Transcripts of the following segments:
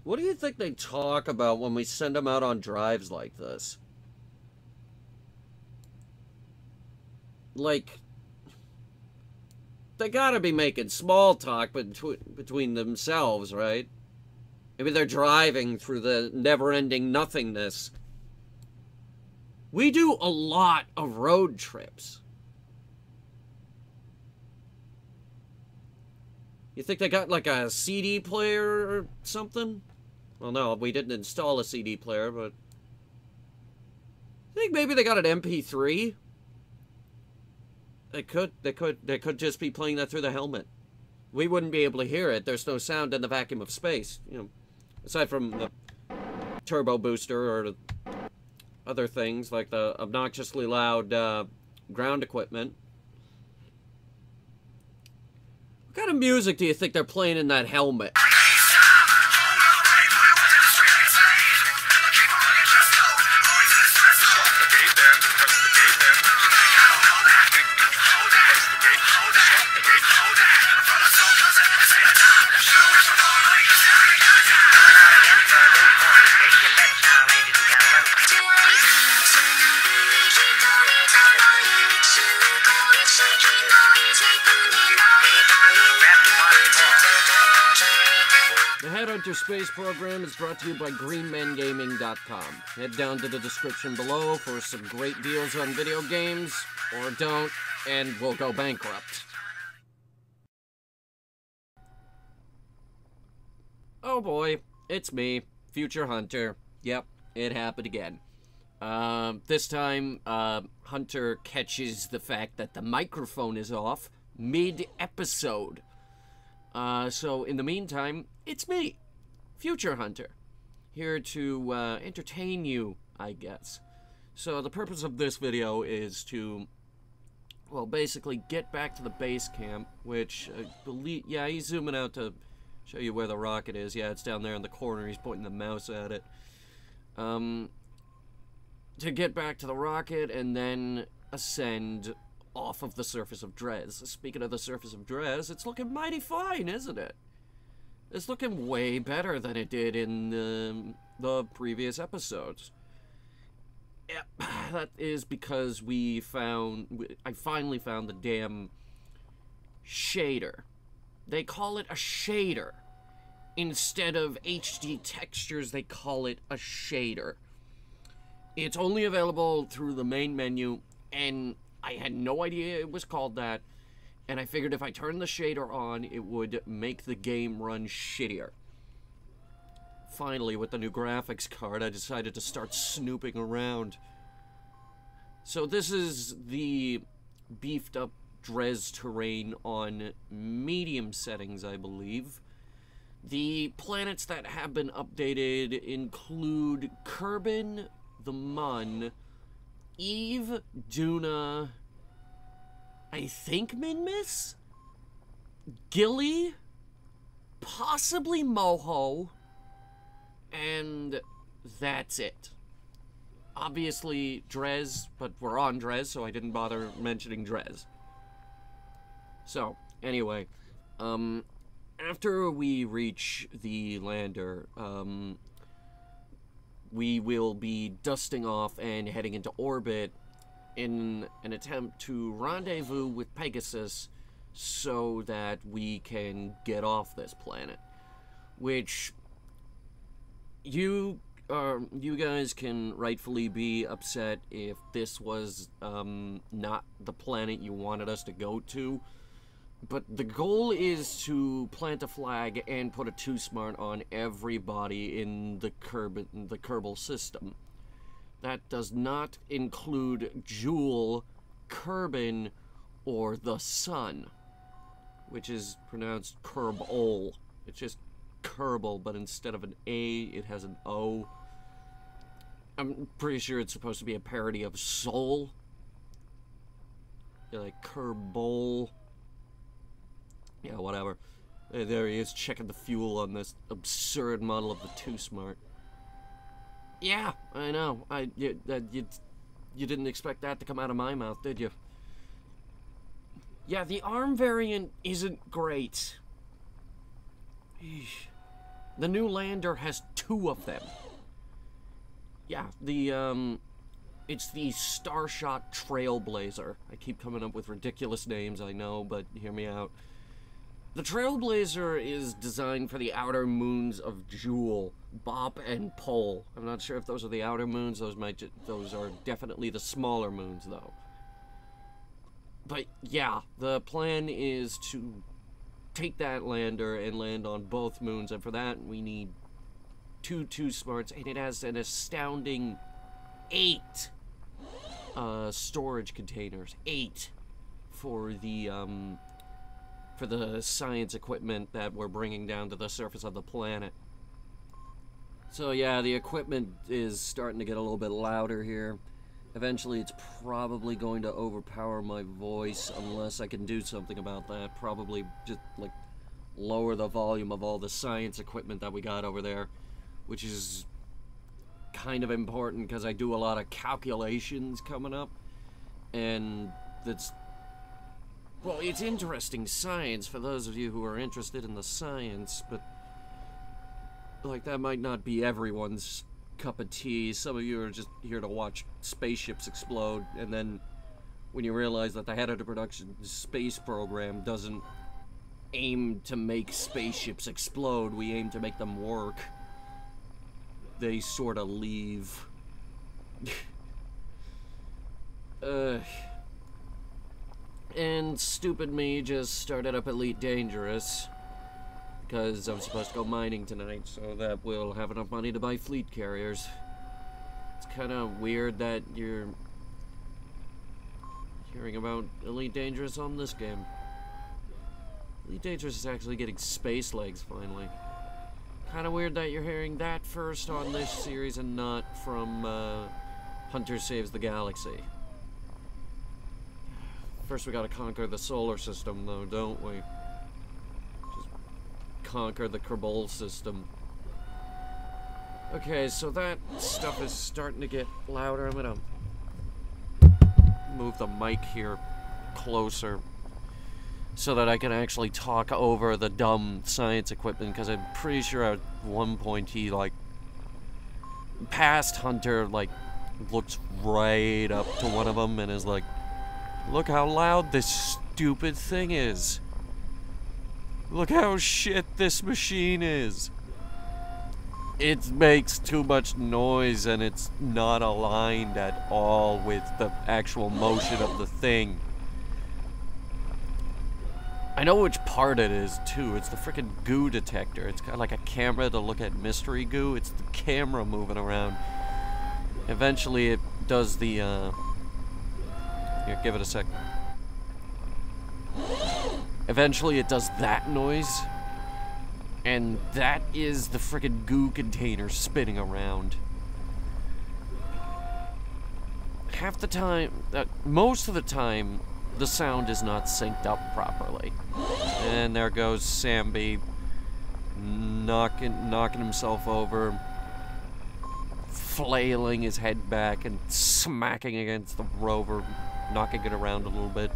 What do you think they talk about when we send them out on drives like this? Like, they gotta be making small talk between themselves, right? Maybe they're driving through the never-ending nothingness. We do a lot of road trips. You think they got like a CD player or something? Well, no, we didn't install a CD player, but I think maybe they got an MP3. They could just be playing that through the helmet. We wouldn't be able to hear it. There's no sound in the vacuum of space, you know, aside from the turbo booster or other things like the obnoxiously loud ground equipment. What kind of music do you think they're playing in that helmet? The Headhunter Space Program is brought to you by GreenMenGaming.com. Head down to the description below for some great deals on video games, or don't, and we'll go bankrupt. Oh boy, it's me, Future Hunter. Yep, it happened again. This time, Hunter catches the fact that the microphone is off mid-episode. So in the meantime, it's me, Future Hunter, here to entertain you, I guess. So the purpose of this video is to, well, basically get back to the base camp, which I believe, yeah, he's zooming out to show you where the rocket is. Yeah, it's down there in the corner. He's pointing the mouse at it. To get back to the rocket and then ascend off of the surface of Dres. Speaking of the surface of Dres, it's looking mighty fine, isn't it? It's looking way better than it did in the previous episodes. Yep, that is because I finally found the damn shader. They call it a shader. Instead of HD textures, they call it a shader. It's only available through the main menu, and I had no idea it was called that, and I figured if I turned the shader on, it would make the game run shittier. Finally, with the new graphics card, I decided to start snooping around. So this is the beefed up Dres terrain on medium settings, I believe. The planets that have been updated include Kerbin, the Mun, Eve, Duna, I think Minmus, Gilly, possibly Moho, and that's it. Obviously Dres, but we're on Dres, so I didn't bother mentioning Dres. So, anyway, after we reach the lander, we will be dusting off and heading into orbit in an attempt to rendezvous with Pegasus so that we can get off this planet. Which you guys can rightfully be upset if this was not the planet you wanted us to go to. But the goal is to plant a flag and put a 2 smart on everybody in the Kerbal system. That does not include Jewel, Kerbin, or the Sun, which is pronounced Kerbol. It's just Kerbal, but instead of an A, it has an O. I'm pretty sure it's supposed to be a parody of Soul. Yeah, like Kerbol. Yeah, whatever. There he is, checking the fuel on this absurd model of the 2 smart. Yeah, I know. You didn't expect that to come out of my mouth, did you? Yeah, the ARM variant isn't great. The new lander has 2 of them. Yeah, it's the Starshot Trailblazer. I keep coming up with ridiculous names, I know, but hear me out. The Trailblazer is designed for the outer moons of Jewel, Bop, and Pole. I'm not sure if those are the outer moons. Those are definitely the smaller moons, though. But yeah, the plan is to take that lander and land on both moons, and for that we need two smarts, and it has an astounding 8 storage containers. 8 for the science equipment that we're bringing down to the surface of the planet. So yeah, the equipment is starting to get a little bit louder here. Eventually it's probably going to overpower my voice unless I can do something about that. Probably just like lower the volume of all the science equipment that we got over there, which is kind of important because I do a lot of calculations coming up, and that's, well, it's interesting science for those of you who are interested in the science, but like that might not be everyone's cup of tea. Some of you are just here to watch spaceships explode, and then when you realize that the head of the production space program doesn't aim to make spaceships explode, we aim to make them work, they sort of leave. And stupid me just started up Elite Dangerous because I'm supposed to go mining tonight so that we'll have enough money to buy fleet carriers. It's kind of weird that you're hearing about Elite Dangerous on this game. Elite Dangerous is actually getting space legs finally. Kind of weird that you're hearing that first on this series and not from Hunter Saves the Galaxy. First we gotta conquer the solar system though, don't we? Just conquer the Kerbal system. Okay, so that stuff is starting to get louder. I'm gonna move the mic here closer so that I can actually talk over the dumb science equipment, because I'm pretty sure at one point he, like, past Hunter, like, looks right up to one of them and is like, look how loud this stupid thing is. Look how shit this machine is. It makes too much noise and it's not aligned at all with the actual motion of the thing. I know which part it is, too. It's the frickin' goo detector. It's got like a camera to look at mystery goo. It's the camera moving around. Eventually it does the, here, give it a sec. Eventually it does that noise. And that is the frickin' goo container spinning around. Half the time, most of the time, the sound is not synced up properly. And there goes Samby knocking himself over, flailing his head back and smacking against the rover, knocking it around a little bit.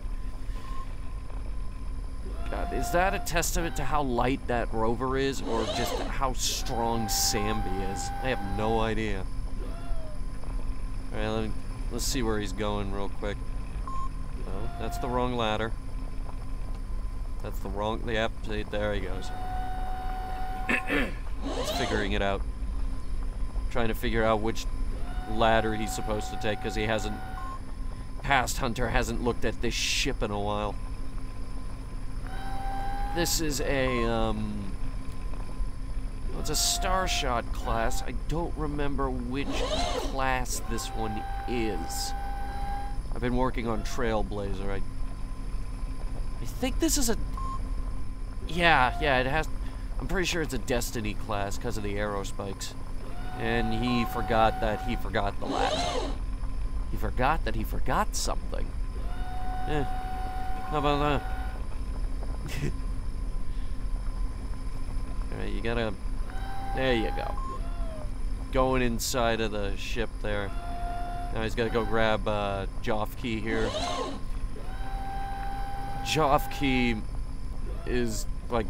God, is that a testament to how light that rover is, or just how strong Samby is? I have no idea. Alright, let's see where he's going real quick. Oh, that's the wrong ladder. That's the wrong... Yep, see, there he goes. He's figuring it out. Trying to figure out which ladder he's supposed to take, because he hasn't... Past Hunter hasn't looked at this ship in a while. This is a, well, it's a Starshot class. I don't remember which class this one is. I've been working on Trailblazer. I think this is a... Yeah, it has... I'm pretty sure it's a Destiny class because of the arrow spikes. And he forgot that he forgot the ladder. He forgot that he forgot something. How about that? Alright, you gotta... There you go. Going inside of the ship there. Now he's gotta go grab Joffkey here. Joffkey is, like,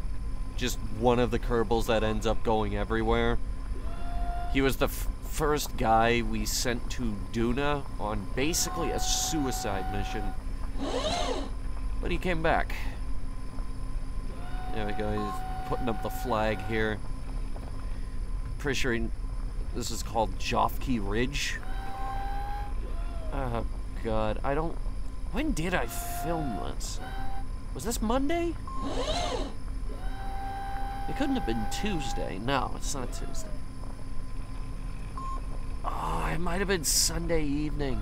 just one of the Kerbals that ends up going everywhere. He was the first guy we sent to Duna on basically a suicide mission. But he came back. There we go, he's putting up the flag here. Pretty sure this is called Jofke Ridge. Oh god, I don't... When did I film this? Was this Monday? It couldn't have been Tuesday. No, it's not Tuesday. Oh, it might have been Sunday evening.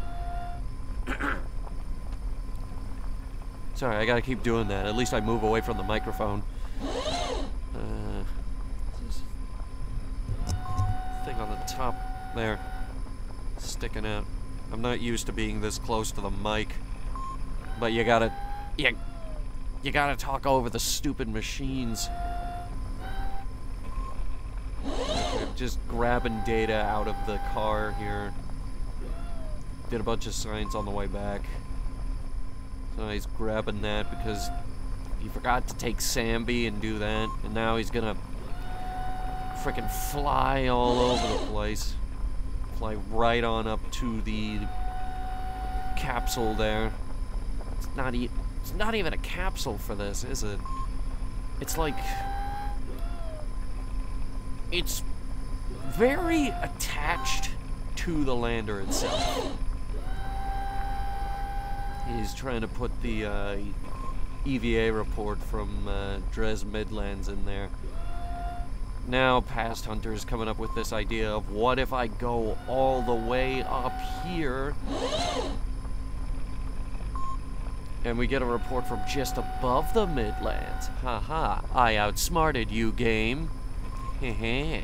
Sorry, I gotta keep doing that. At least I move away from the microphone. Thing on the top there, sticking out. I'm not used to being this close to the mic, but you gotta talk over the stupid machines. Okay, just grabbing data out of the car here. Did a bunch of science on the way back. So he's grabbing that because he forgot to take Sambi and do that, and now he's gonna frickin' fly all over the place. Fly right on up to the capsule there. It's not even a capsule for this, is it? It's like... It's very attached to the lander itself. He's trying to put the EVA report from Dres Midlands in there. Now, Past Hunter's coming up with this idea of what if I go all the way up here and we get a report from just above the Midlands. Haha, I outsmarted you, game. Heh.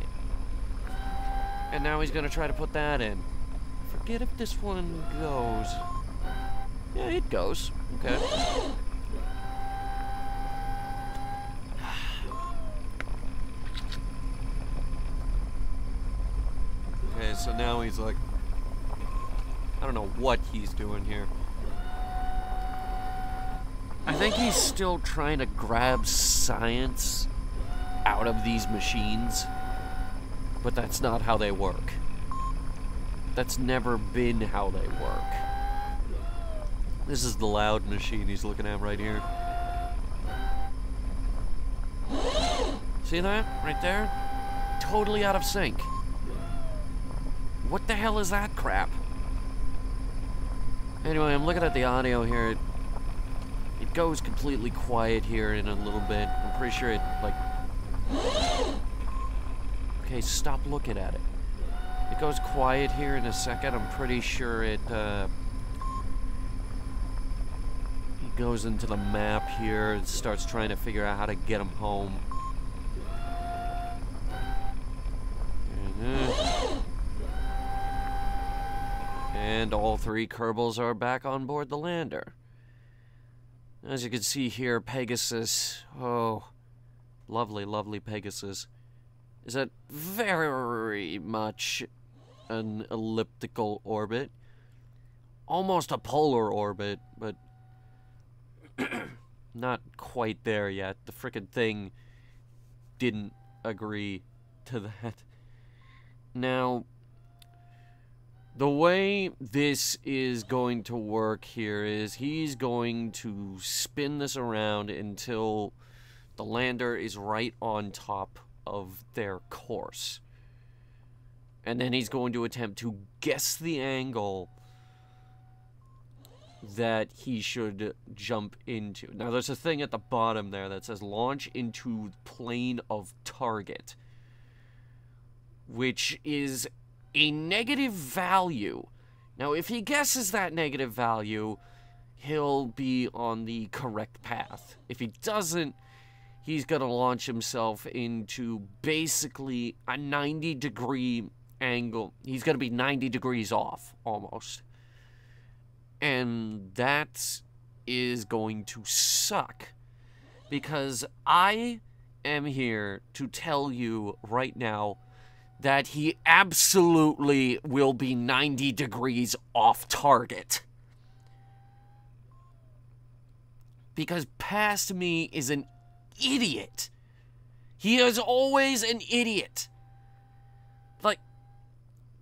And now he's gonna try to put that in. Forget if this one goes. Yeah, it goes. Okay. Okay, so now he's like... I don't know what he's doing here. I think he's still trying to grab science out of these machines. But that's not how they work. That's never been how they work. This is the loud machine he's looking at right here. See that? Right there? Totally out of sync. What the hell is that crap? Anyway, I'm looking at the audio here. It goes completely quiet here in a little bit. I'm pretty sure it, like... Okay, stop looking at it. It goes quiet here in a second. I'm pretty sure it, He goes into the map here and starts trying to figure out how to get him home. And all three Kerbals are back on board the lander. As you can see here, Pegasus, oh, lovely, lovely Pegasus, is at very much an elliptical orbit. Almost a polar orbit, but not quite there yet. The frickin' thing didn't agree to that. Now, the way this is going to work here is he's going to spin this around until the lander is right on top of their course. And then he's going to attempt to guess the angle that he should jump into. Now, there's a thing at the bottom there that says launch into plane of target, which is a negative value. Now, if he guesses that negative value, he'll be on the correct path. If he doesn't, he's going to launch himself into basically a 90-degree angle. He's going to be 90 degrees off, almost. And that is going to suck. Because I am here to tell you right now that he absolutely will be 90 degrees off target. Because past me is an idiot. He is always an idiot. Like,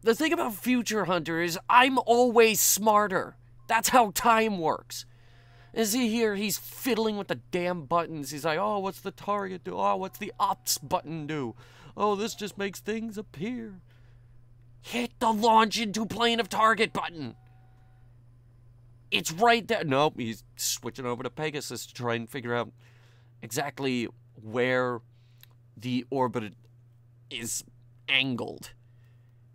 the thing about Future Hunter is I'm always smarter. That's how time works. And see here, he's fiddling with the damn buttons. He's like, oh, what's the target do? Oh, what's the ops button do? Oh, this just makes things appear. Hit the launch into plane of target button. It's right there. Nope, he's switching over to Pegasus to try and figure out exactly where the orbit is angled.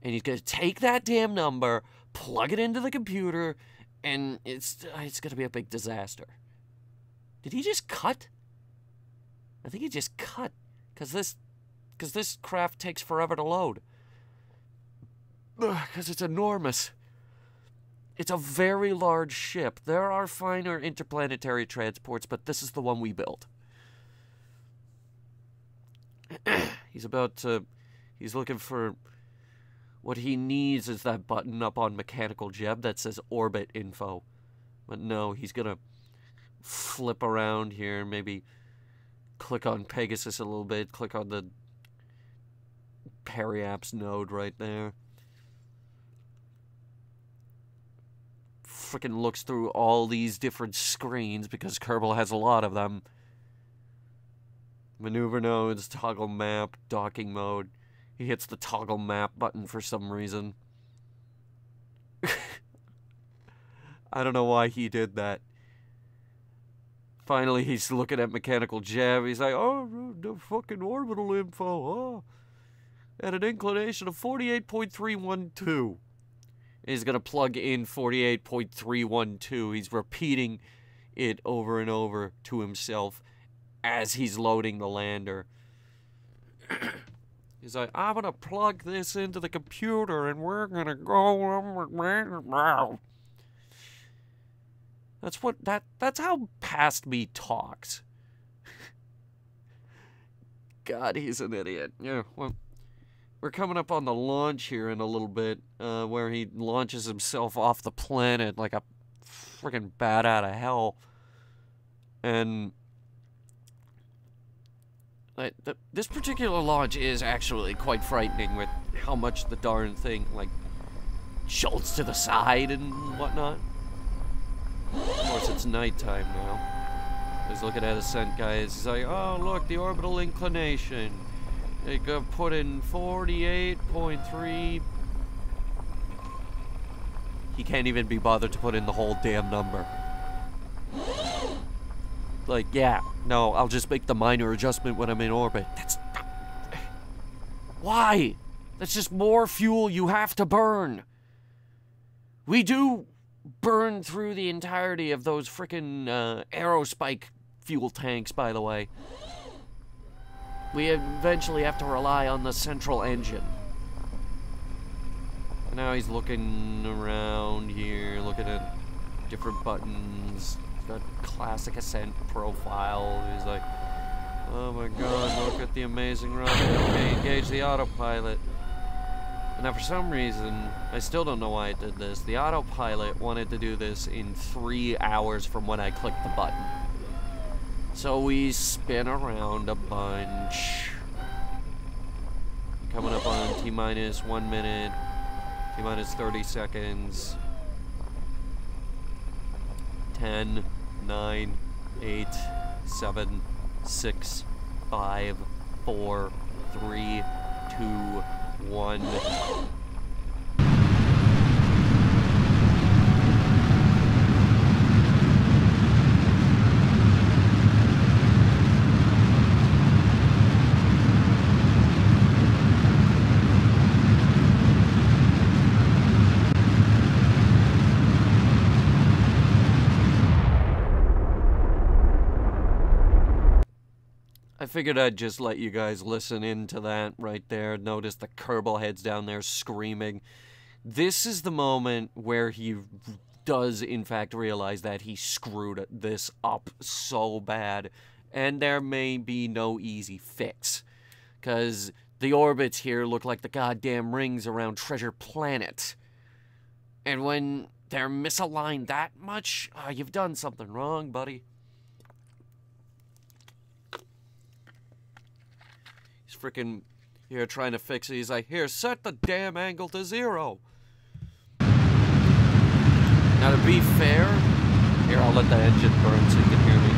And he's going to take that damn number, plug it into the computer, and it's going to be a big disaster. Did he just cut? I think he just cut, because this craft takes forever to load. Because it's enormous. It's a very large ship. There are finer interplanetary transports, but this is the one we built. He's looking for... What he needs is that button up on Mechanical Jeb that says orbit info. But no, he's gonna flip around here, maybe click on Pegasus a little bit, click on the Periapps node right there. Frickin' looks through all these different screens because Kerbal has a lot of them. Maneuver nodes, toggle map, docking mode. He hits the toggle map button for some reason. I don't know why he did that. Finally, he's looking at Mechanical Jab. He's like, oh, the fucking orbital info. Oh. At an inclination of 48.312. He's going to plug in 48.312. He's repeating it over and over to himself as he's loading the lander. He's like, I'm going to plug this into the computer and we're going to go... That's how past me talks. God, he's an idiot. Yeah, well, we're coming up on the launch here in a little bit, where he launches himself off the planet like a freaking bat out of hell. And... this particular launch is actually quite frightening with how much the darn thing, like, jolts to the side and whatnot. Of course, it's nighttime now. He's looking at Ascent guys. He's like, oh, look, the orbital inclination. They could put in 48.3. He can't even be bothered to put in the whole damn number. Like, yeah, no, I'll just make the minor adjustment when I'm in orbit. That's... Why? That's just more fuel you have to burn. We do burn through the entirety of those frickin' aerospike fuel tanks, by the way. We eventually have to rely on the central engine. And now he's looking around here, looking at different buttons. Got classic Ascent profile. He's like, oh my god, look at the amazing run. Okay, engage the autopilot. And now for some reason, I still don't know why it did this. The autopilot wanted to do this in 3 hours from when I clicked the button. So we spin around a bunch. Coming up on T-minus 1 minute, T-minus 30 seconds. 10, 9, 8, 7, 6, 5, 4, 3, 2, 1. I figured I'd just let you guys listen into that right there. Notice the Kerbal head's down there screaming. This is the moment where he does, in fact, realize that he screwed this up so bad. And there may be no easy fix. Because the orbits here look like the goddamn rings around Treasure Planet. And when they're misaligned that much, you've done something wrong, buddy. freaking here trying to fix it. He's like, here, set the damn angle to 0. Now, to be fair, here, I'll let the engine burn so you can hear me.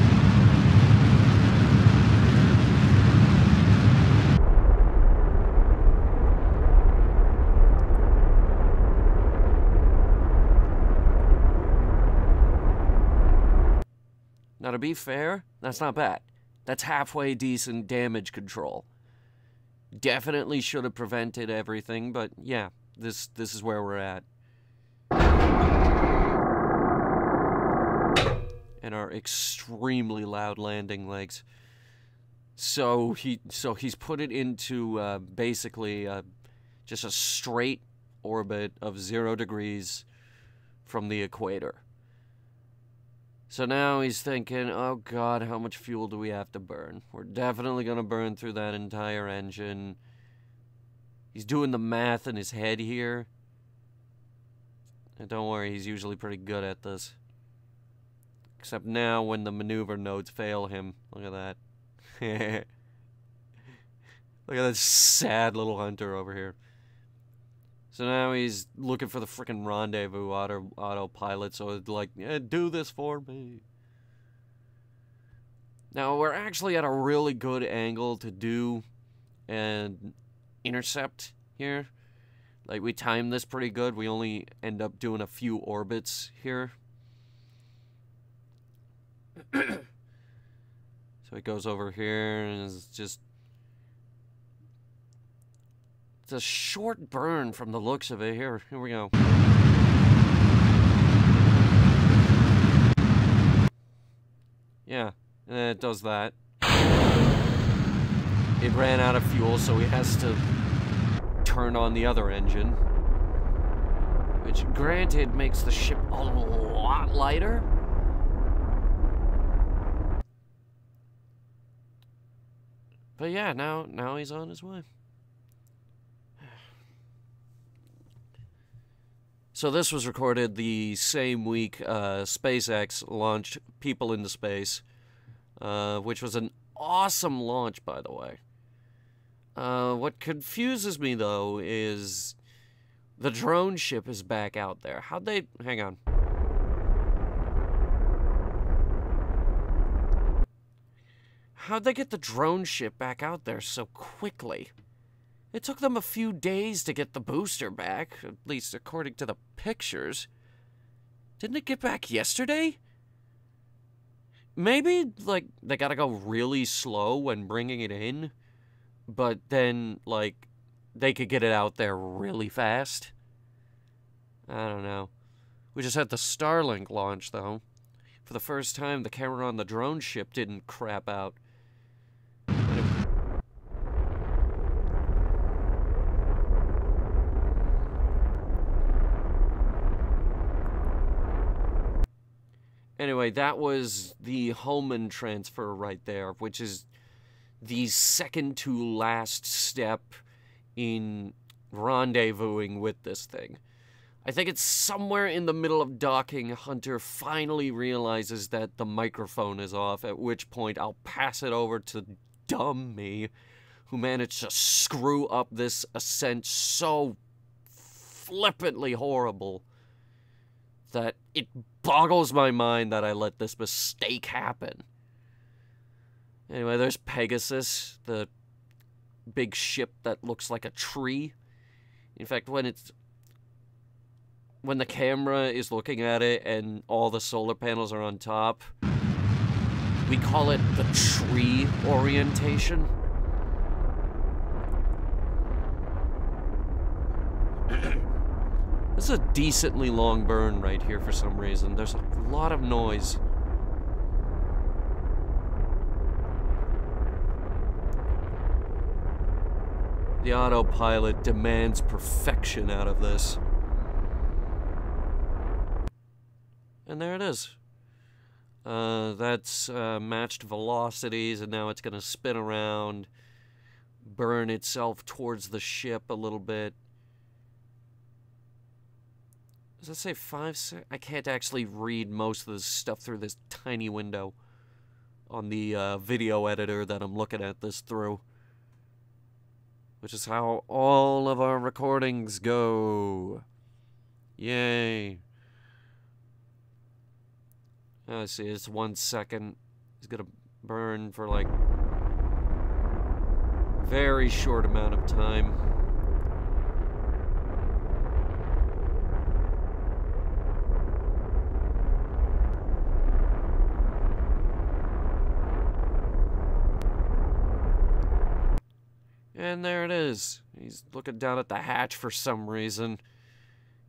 Now, to be fair, that's not bad. That's halfway decent damage control. Definitely should have prevented everything, but yeah, this is where we're at. And our extremely loud landing legs. So he's put it into basically just a straight orbit of 0 degrees from the equator. So now he's thinking, oh god, how much fuel do we have to burn? We're definitely going to burn through that entire engine. He's doing the math in his head here. And don't worry, he's usually pretty good at this. Except now when the maneuver nodes fail him. Look at that. Look at that sad little hunter over here. So now he's looking for the frickin' rendezvous autopilot, so it's like, yeah, do this for me. Now, we're actually at a really good angle to do an intercept here. Like, we timed this pretty good. We only end up doing a few orbits here. So it goes over here, and it's just... It's a short burn from the looks of it. Here we go. Yeah, and it does that. It ran out of fuel, so he has to turn on the other engine. Which, granted, makes the ship a lot lighter. But yeah, now he's on his way. So this was recorded the same week SpaceX launched people into space, which was an awesome launch, by the way. What confuses me, though, is the drone ship is back out there. How'd they... Hang on. How'd they get the drone ship back out there so quickly? It took them a few days to get the booster back, at least according to the pictures. Didn't it get back yesterday? Maybe, like, they gotta go really slow when bringing it in, but then, like, they could get it out there really fast. I don't know. We just had the Starlink launch, though. For the first time, the camera on the drone ship didn't crap out. Anyway, that was the Hohmann transfer right there, which is the second to last step in rendezvousing with this thing. I think it's somewhere in the middle of docking, Hunter finally realizes that the microphone is off, at which point I'll pass it over to dumb me, who managed to screw up this ascent so flippantly horrible that it boggles my mind that I let this mistake happen. Anyway, there's Pegasus, the big ship that looks like a tree. In fact, when the camera is looking at it and all the solar panels are on top, we call it the tree orientation. This is a decently long burn right here for some reason. There's a lot of noise. The autopilot demands perfection out of this. And there it is. That's matched velocities, and now it's going to spin around, burn itself towards the ship a little bit. Does that say 5 seconds? I can't actually read most of this stuff through this tiny window on the video editor that I'm looking at this through. which is how all of our recordings go. Yay. Let's see, it's 1 second. It's gonna burn for like very short amount of time. And there it is. He's looking down at the hatch for some reason.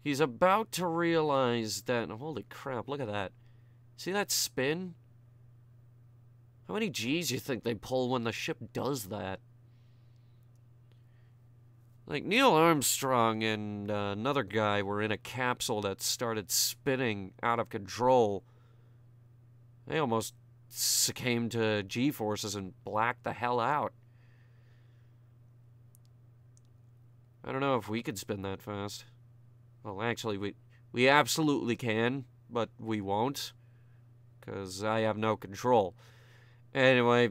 He's about to realize that... Holy crap, look at that. See that spin? How many G's do you think they pull when the ship does that? Like, Neil Armstrong and another guy were in a capsule that started spinning out of control. They almost succumbed to G-forces and blacked the hell out. I don't know if we could spin that fast. Well, actually, we absolutely can, but we won't, because I have no control. Anyway,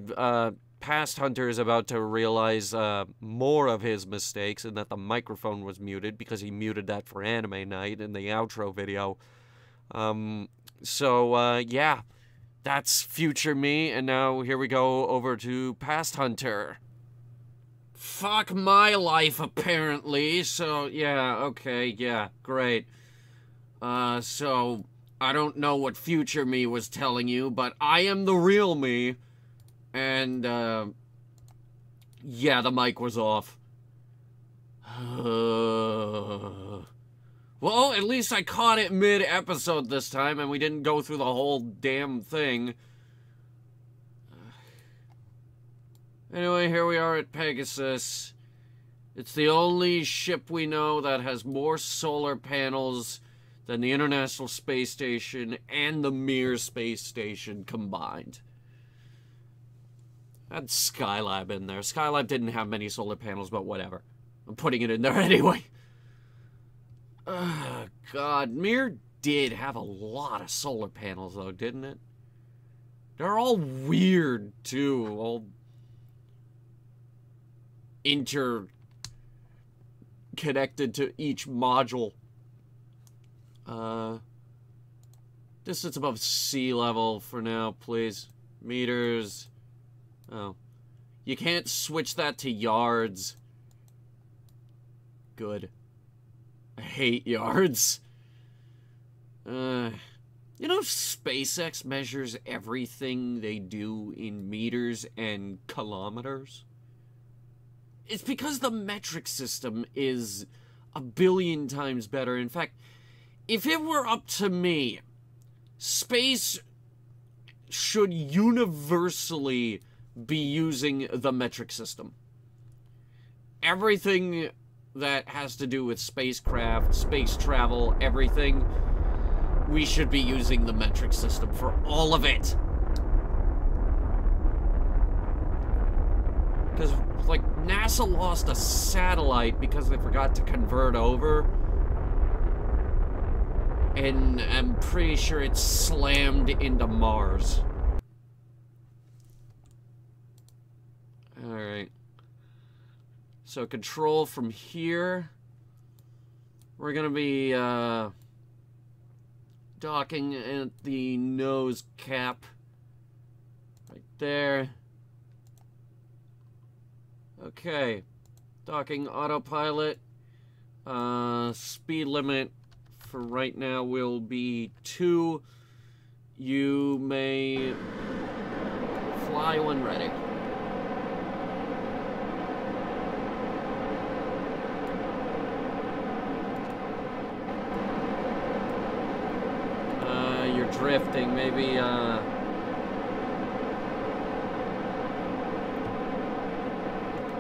Past Hunter is about to realize more of his mistakes, and that the microphone was muted, because he muted that for anime night in the outro video. Yeah, that's future me, and now here we go over to Past Hunter. Fuck my life, apparently. So, yeah, okay, yeah, great. So, I don't know what future me was telling you, but I am the real me. And, yeah, the mic was off. Well, at least I caught it mid-episode this time, and we didn't go through the whole damn thing. Anyway, here we are at Pegasus. It's the only ship we know that has more solar panels than the International Space Station and the Mir Space Station combined. Had Skylab in there. Skylab didn't have many solar panels, but whatever. I'm putting it in there anyway. God, Mir did have a lot of solar panels, though, didn't it? They're all weird, too. All interconnected to each module. Distance above sea level for now, please. Meters. Oh. You can't switch that to yards. Good. I hate yards. You know, SpaceX measures everything they do in meters and kilometers? It's because the metric system is a billion times better. In fact, if it were up to me, space should universally be using the metric system. Everything that has to do with spacecraft, space travel, everything, we should be using the metric system for all of it. Because, like, NASA lost a satellite because they forgot to convert over. And I'm pretty sure it slammed into Mars. Alright. So, control from here. We're gonna be, docking at the nose cap. Right there. Okay. Docking autopilot. Speed limit for right now will be 2. You may fly when ready. You're drifting, maybe,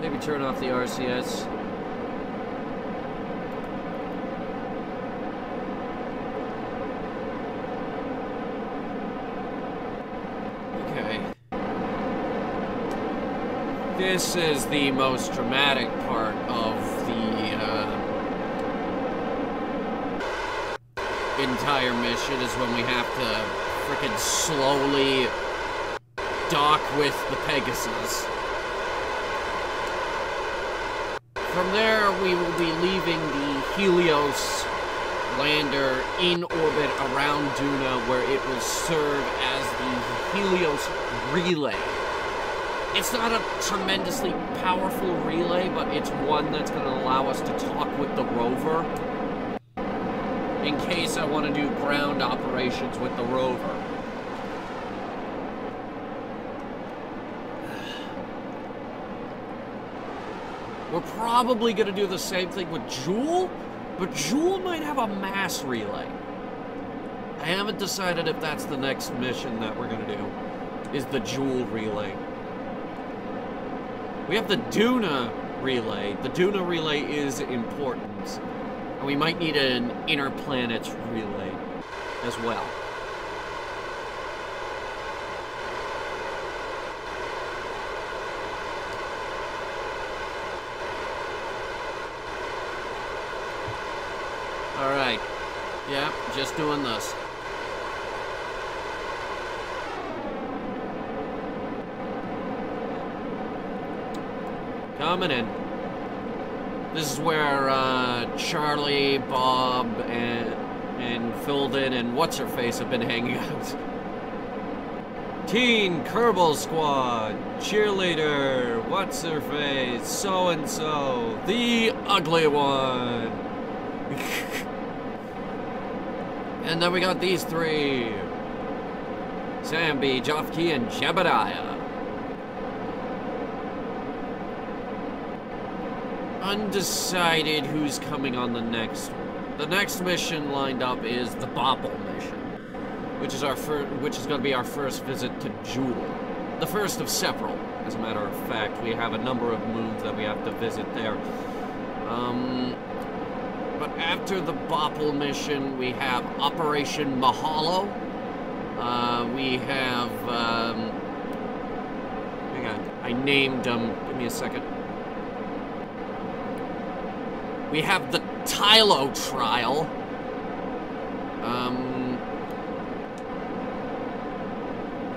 maybe turn off the RCS. Okay. This is the most dramatic part of the, entire mission, is when we have to frickin' slowly dock with the Pegasus. From there, we will be leaving the Helios lander in orbit around Duna, where it will serve as the Helios relay. It's not a tremendously powerful relay, but it's one that's going to allow us to talk with the rover in case I want to do ground operations with the rover. We're probably going to do the same thing with Joule, but Joule might have a mass relay. I haven't decided if that's the next mission that we're going to do, is the Joule relay. We have the Duna relay. The Duna relay is important, and we might need an inner planets relay as well. Alright. Yeah, just doing this. Coming in. This is where Charlie, Bob, and Filden and What's-Her-Face have been hanging out. Teen Kerbal Squad, Cheerleader, What's-Her-Face, So-and-So, the Ugly One. And then we got these three. Sambi, Jofki, and Jebediah. Undecided who's coming on the next one. The next mission lined up is the Bopple mission, which is going to be our first visit to Joule. The first of several, as a matter of fact. We have a number of moons that we have to visit there. But after the Bopple mission, we have Operation Mahalo. We have, hang on, I named them, give me a second. We have the Tylo trial.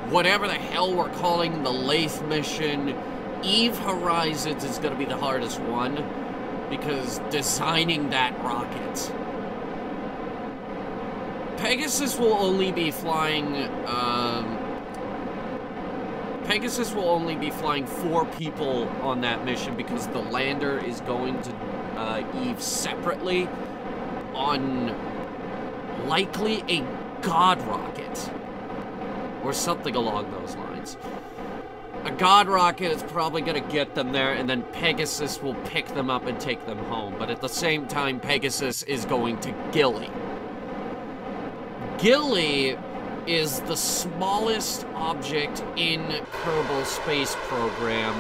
Whatever the hell we're calling the Lathe mission, Eve Horizons is going to be the hardest one, because designing that rocket. Pegasus will only be flying, Pegasus will only be flying 4 people on that mission, because the lander is going to Eve separately on likely a God rocket or something along those lines. A God rocket is probably going to get them there, and then Pegasus will pick them up and take them home. But at the same time, Pegasus is going to Gilly. Gilly is the smallest object in Kerbal Space Program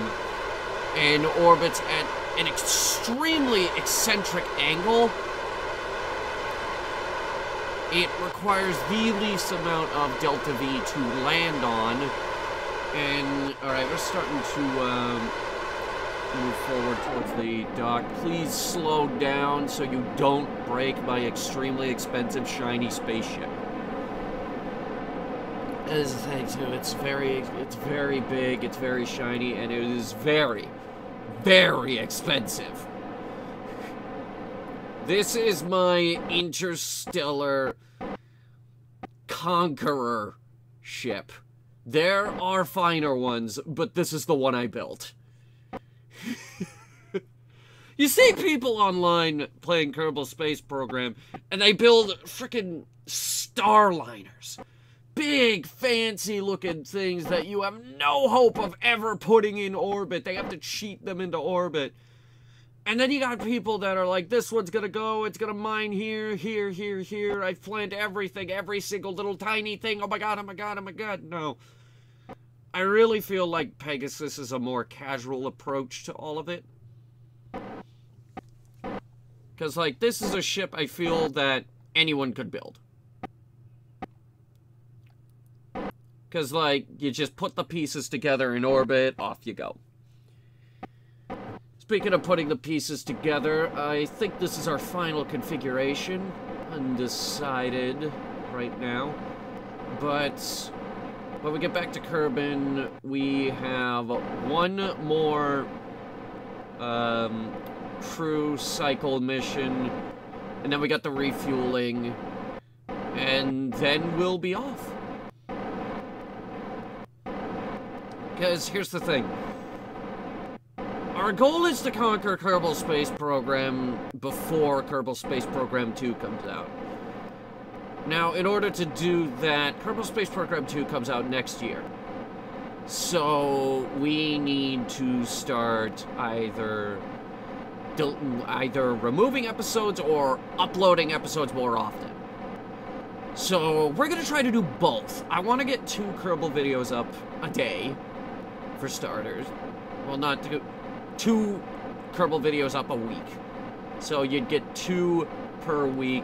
and orbits at an extremely eccentric angle. It requires the least amount of Delta V to land on. And, alright, we're starting to move forward towards the dock. Please slow down so you don't break my extremely expensive shiny spaceship. As a thing too, it's very big, it's very shiny, and it is very, very expensive. This is my interstellar Conqueror ship. There are finer ones, but this is the one I built. You see people online playing Kerbal Space Program, and they build frickin' starliners. Big, fancy-looking things that you have no hope of ever putting in orbit. They have to cheat them into orbit. And then you got people that are like, this one's gonna go, it's gonna mine here, here, here, here. I've planned everything, every single little tiny thing. Oh my god, oh my god, oh my god. No. I really feel like Pegasus is a more casual approach to all of it. Because, like, this is a ship I feel that anyone could build. Because, like, you just put the pieces together in orbit, off you go. Speaking of putting the pieces together, I think this is our final configuration. Undecided right now. But when we get back to Kerbin, we have one more crew cycle mission, and then we got the refueling, and then we'll be off. Because here's the thing. Our goal is to conquer Kerbal Space Program before Kerbal Space Program 2 comes out. Now, in order to do that, Kerbal Space Program 2 comes out next year. So, we need to start either removing episodes or uploading episodes more often. So, we're going to try to do both. I want to get 2 Kerbal videos up a day, for starters. Well, not 2 Kerbal videos up a week. So, you'd get 2 per week.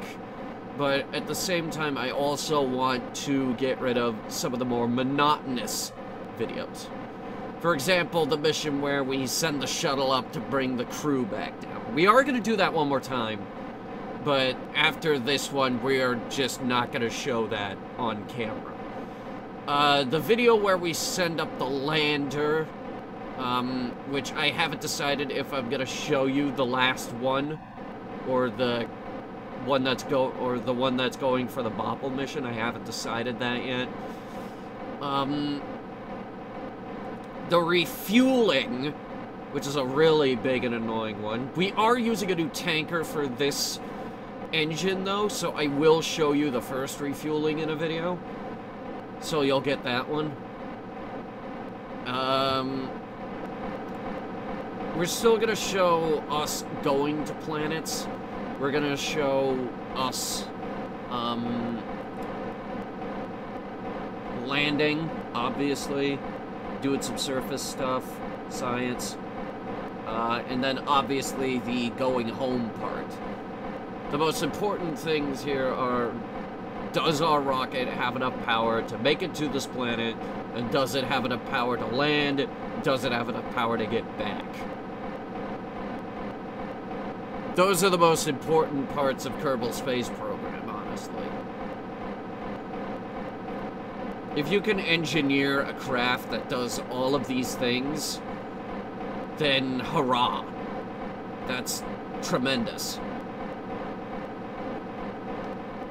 But at the same time, I also want to get rid of some of the more monotonous videos. For example, the mission where we send the shuttle up to bring the crew back down. We are going to do that one more time, but after this one, we are just not going to show that on camera. The video where we send up the lander, which I haven't decided if I'm going to show you the last one, or the one that's going for the Bopple mission. I haven't decided that yet. The refueling, which is a really big and annoying one. We are using a new tanker for this engine, though, so I will show you the first refueling in a video. So you'll get that one. We're still gonna show us going to planets. We're gonna show us, landing, obviously, doing some surface stuff, science, and then obviously the going home part. The most important things here are, does our rocket have enough power to make it to this planet, and does it have enough power to land, does it have enough power to get back? Those are the most important parts of Kerbal Space Program, honestly. If you can engineer a craft that does all of these things, then hurrah. That's tremendous.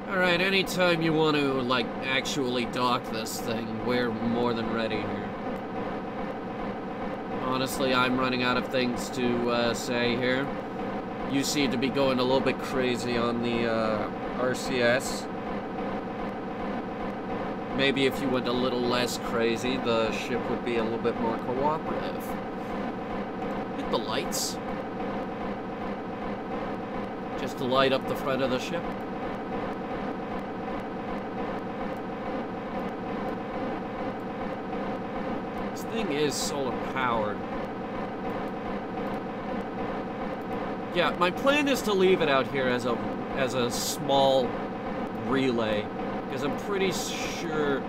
Alright, anytime you want to, like, actually dock this thing, we're more than ready here. Honestly, I'm running out of things to say here. You seem to be going a little bit crazy on the RCS. Maybe if you went a little less crazy, the ship would be a little bit more cooperative. Hit the lights. Just to light up the front of the ship. This thing is solar powered. Yeah, my plan is to leave it out here as a small relay, because I'm pretty sure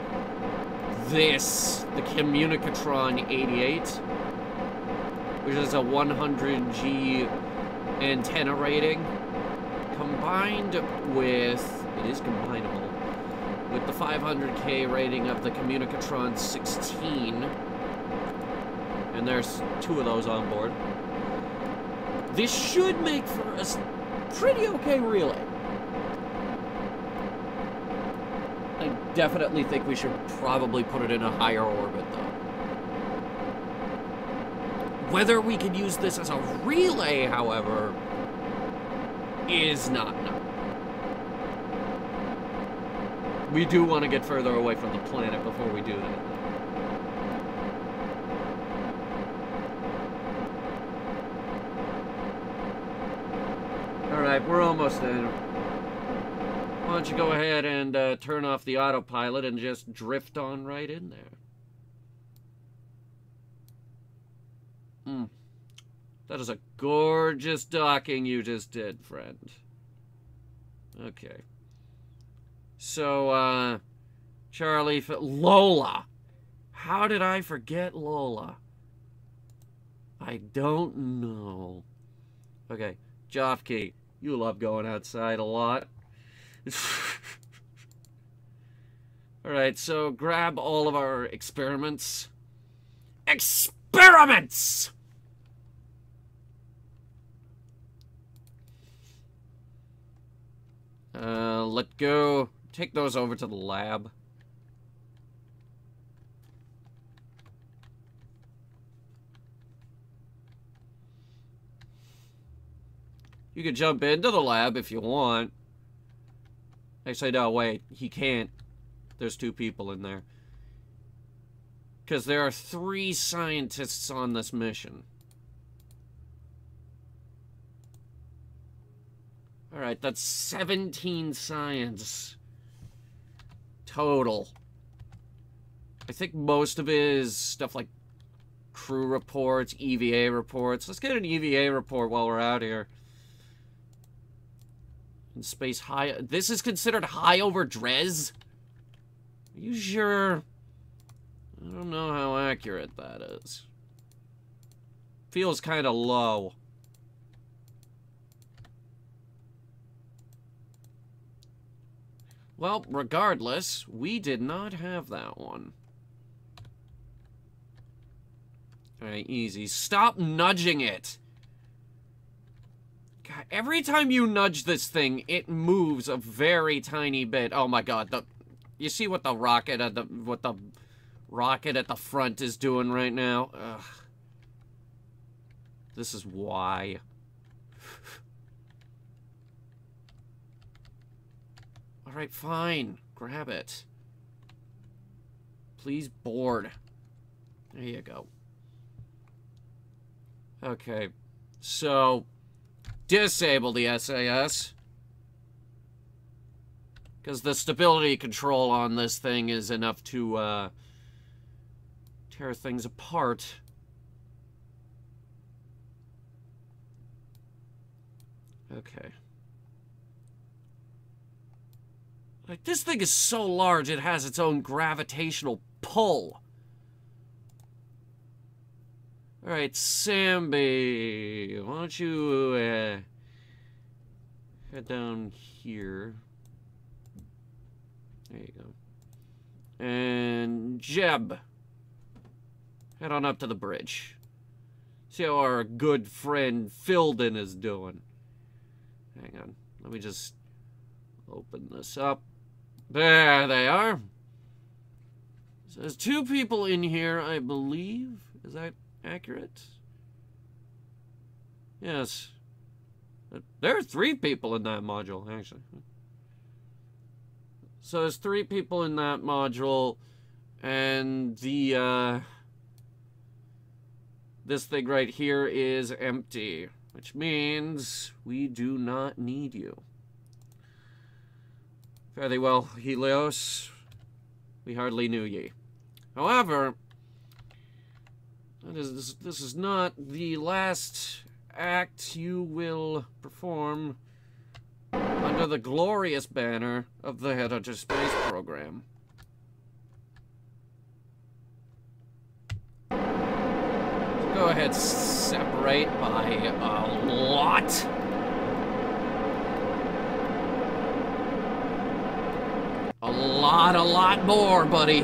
this, the Communicatron 88, which is a 100G antenna rating, combined with, it is combinable, with the 500K rating of the Communicatron 16, and there's 2 of those on board. This should make for a pretty okay relay. I definitely think we should probably put it in a higher orbit, though. Whether we can use this as a relay, however, is not known. We do want to get further away from the planet before we do that. Alright, we're almost there. Why don't you go ahead and turn off the autopilot and just drift on right in there. That is a gorgeous docking you just did, friend. Okay. So, Charlie, Lola. How did I forget Lola? I don't know. Okay, Jofke, you love going outside a lot. Alright, so grab all of our experiments. Experiments! Let go. Take those over to the lab. You can jump into the lab if you want. Actually, no, wait. He can't. There's 2 people in there. Because there are 3 scientists on this mission. Alright, that's 17 science. Total. I think most of it is stuff like crew reports, EVA reports. Let's get an EVA report while we're out here. In space high... This is considered high over Dres? Are you sure? I don't know how accurate that is. Feels kind of low. Well, regardless, we did not have that one. Alright, easy. Stop nudging it! God, every time you nudge this thing, it moves a very tiny bit. Oh my god, you see what the rocket at the front is doing right now? Ugh. This is why. Alright, fine. Grab it. Please board. There you go. Okay. So, disable the SAS. Because the stability control on this thing is enough to, tear things apart. Okay. Like, this thing is so large, it has its own gravitational pull. Alright, Samby, why don't you, head down here. There you go. And Jeb, head on up to the bridge. See how our good friend Filden is doing. Hang on, let me just open this up. There they are. So there's 2 people in here, I believe. Is that accurate? Yes. There are 3 people in that module, actually. So there's 3 people in that module, and the, this thing right here is empty, which means we do not need you. Fairly well, Helios. We hardly knew ye. However, this is not the last act you will perform under the glorious banner of the Headhunter space program. Go ahead, separate by a lot. A lot more, buddy. A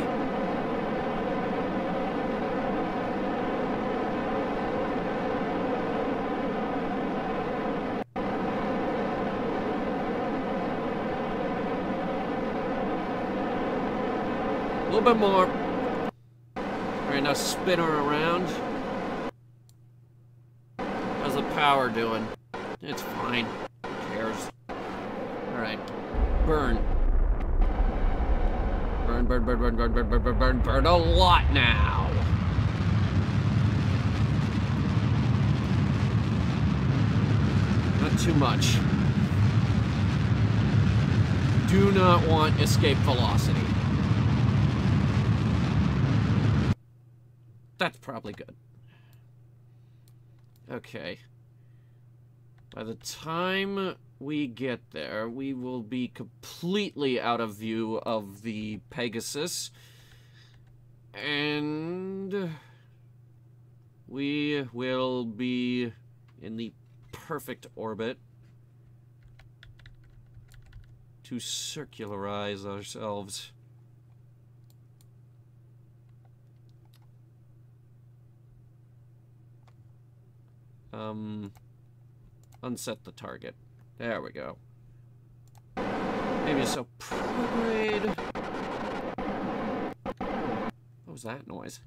little bit more. Alright, now spin her around. How's the power doing? It's fine. Who cares? Alright. Burn. Burn a lot now. Not too much. Do not want escape velocity. That's probably good. Okay. By the time we get there, we will be completely out of view of the Pegasus. And we will be in the perfect orbit to circularize ourselves. Unset the target. There we go. Maybe so prograde. What was that noise?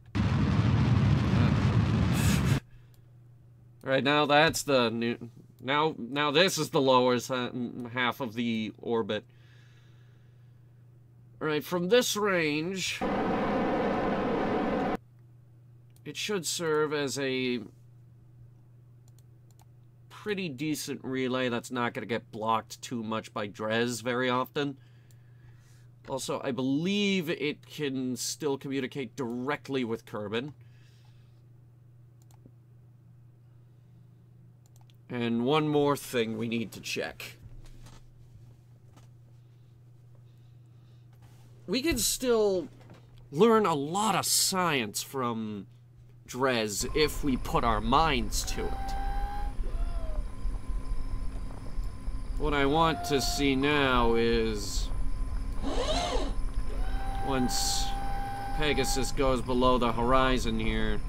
Alright, now that's the new... Now this is the lower half of the orbit. Alright, from this range... it should serve as a pretty decent relay that's not going to get blocked too much by Dres very often. Also, I believe it can still communicate directly with Kerbin. And one more thing we need to check. We can still learn a lot of science from Dres if we put our minds to it. What I want to see now is once Pegasus goes below the horizon here,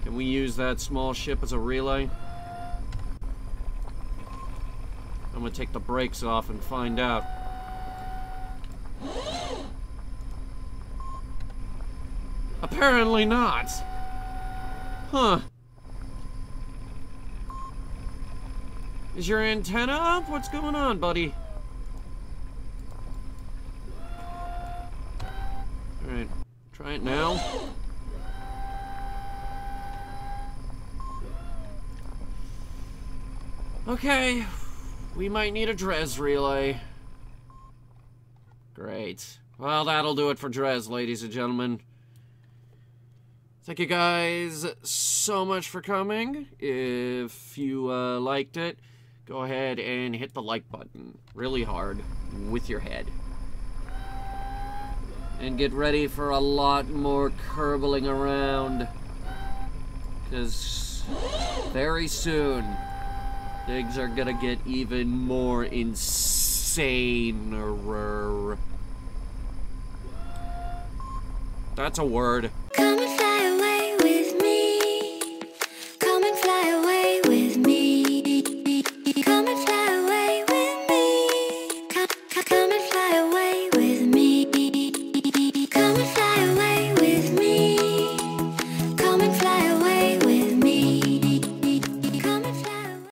can we use that small ship as a relay? I'm gonna take the brakes off and find out. Apparently not. Huh. Is your antenna up? What's going on, buddy? Alright, try it now. Okay, we might need a Dres relay. Great. Well, that'll do it for Dres, ladies and gentlemen. Thank you guys so much for coming. If you liked it, go ahead and hit the like button really hard with your head. And get ready for a lot more kerbling around. Because very soon, things are gonna get even more insaner. That's a word.